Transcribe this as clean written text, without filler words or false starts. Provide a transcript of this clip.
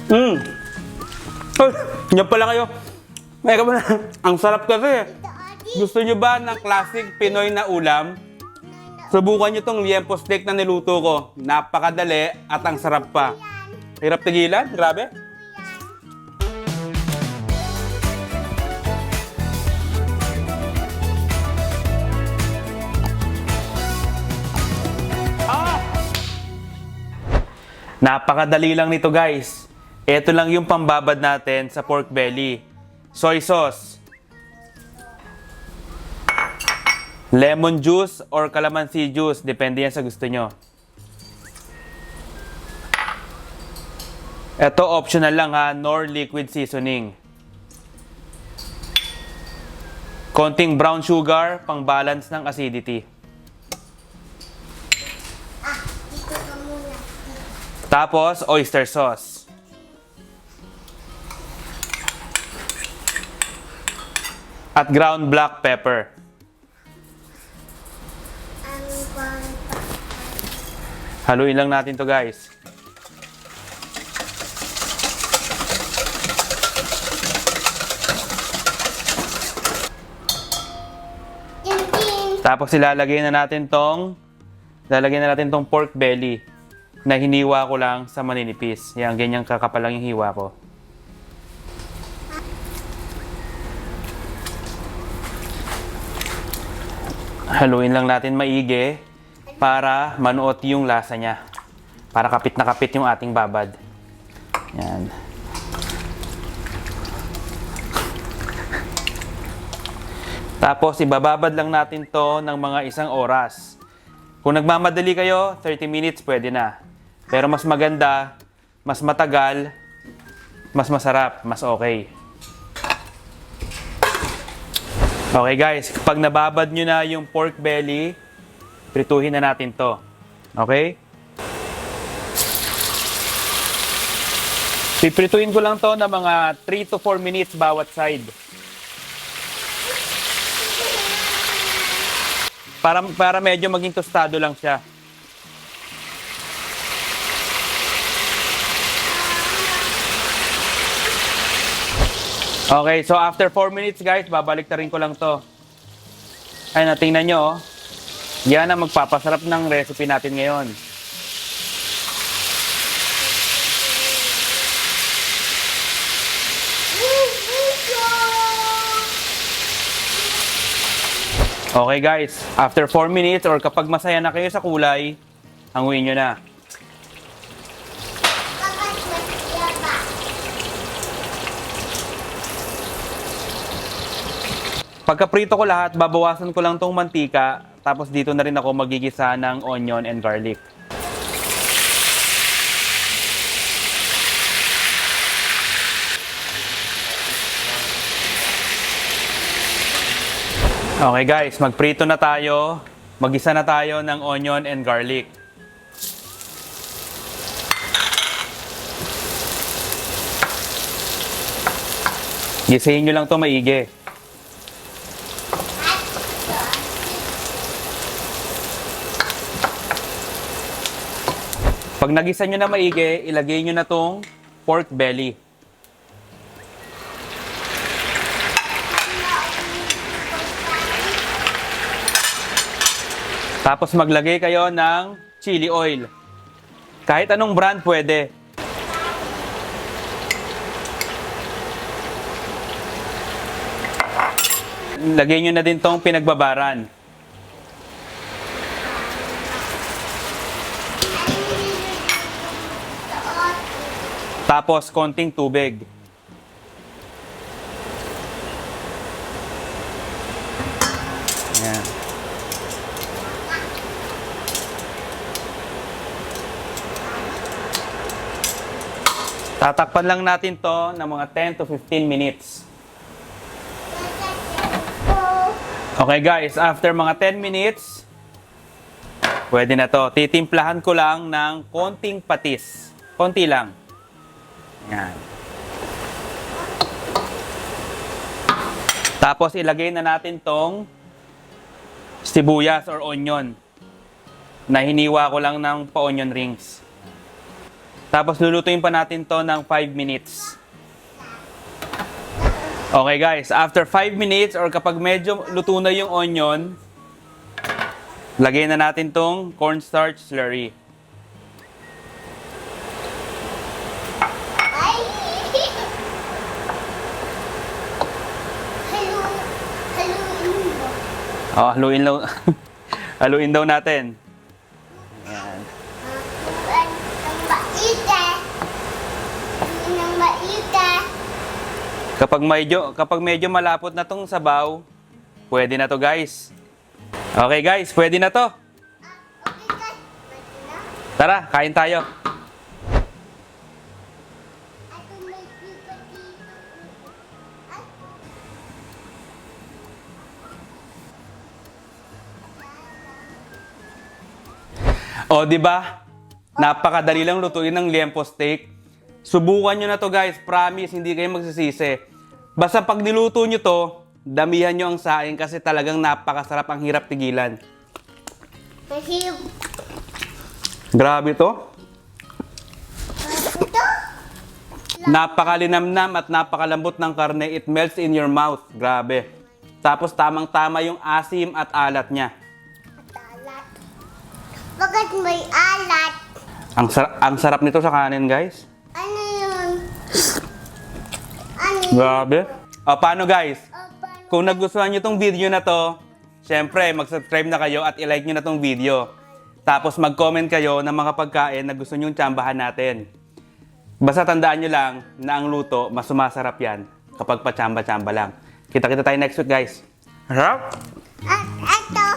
Ay, yan pala kayo. Mega ba na? Ang sarap kasi. Gusto nyo ba ng classic Pinoy na ulam? Subukan nyo tong liempo steak na niluto ko. Napakadali at ang sarap pa. Hirap tigilan? Grabe. Napakadali lang nito guys. Ito lang yung pambabad natin sa pork belly. Soy sauce, lemon juice or calamansi juice, depende yan sa gusto nyo. Ito optional lang ha, nor liquid seasoning. Konting brown sugar, pang balance ng acidity. Tapos, oyster sauce. At ground black pepper. Haluin lang natin to guys. Tapos ilalagay na natin tong pork belly na hiniwa ko lang sa maninipis. Yan, ganyang kakapal lang yung hiwa ko. Haluin lang natin maigi para manuot yung lasa niya. Para kapit na kapit yung ating babad. Yan. Tapos ibababad lang natin to ng mga 1 oras. Kung nagmamadali kayo, 30 minutes pwede na. Pero mas maganda, mas matagal, mas masarap, mas okay. Okay guys, kapag nababad nyo na yung pork belly, prituhin na natin to. Okay? Piprituhin ko lang to na mga 3 to 4 minutes bawat side. Para medyo maging tostado lang siya. Okay, so after 4 minutes guys, babalik na rin ko lang to. Ay, natingnan nyo, oh. Yan ang magpapasarap ng recipe natin ngayon. Okay guys, after 4 minutes or kapag masaya na kayo sa kulay, hanguin nyo na. Pagka-prito ko lahat, babawasan ko lang tong mantika, tapos dito na rin ako magigisa ng onion and garlic. Okay guys, magprito na tayo. Magisa na tayo ng onion and garlic. Gisahin nyo lang to maigi. Pag nagisa nyo na maigi, ilagay nyo na tong pork belly. Tapos maglagay kayo ng chili oil. Kahit anong brand pwede. Lagay nyo na din tong pinagbabaran. Tapos konting tubig. Ayan. Tatakpan lang natin to ng mga 10 to 15 minutes. Okay guys, after mga 10 minutes, pwede na to. Titimplahan ko lang ng konting patis. Konti lang. Yan. Tapos ilagay na natin tong sibuyas or onion na hiniwa ko lang ng pa-onion rings. Tapos lulutuin pa natin to ng 5 minutes. Okay guys, after 5 minutes or kapag medyo luto na yung onion, lagyan na natin tong cornstarch slurry. Oh, haluin daw. Haluin daw natin. Ayan. Kapag medyo malapot na tong sabaw, pwede na to guys. Okay guys, pwede na to. Tara, kain tayo. O, di ba? Napakadali lang lutuin ng liempo steak. Subukan nyo na to guys. Promise, hindi kayo magsisisi. Basta pag niluto nyo to, damihan nyo ang saing kasi talagang napakasarap, ang hirap tigilan. Grabe to. Napakalinamnam at napakalambot ng karne. It melts in your mouth. Grabe. Tapos tamang-tama yung asim at alat niya. Bakit may alat? Ang sarap nito sa kanin, guys. Ano yun? Ano yun? Grabe. O, paano guys? Kung nagustuhan nyo tong video na to, syempre, mag-subscribe na kayo at i-like nyo na tong video. Tapos mag-comment kayo ng mga pagkain na gusto nyong tsambahan natin. Basta tandaan nyo lang na ang luto, mas sumasarap yan kapag patsamba-tsamba lang. Kita-kita tayo next week, guys. Harap! At ito.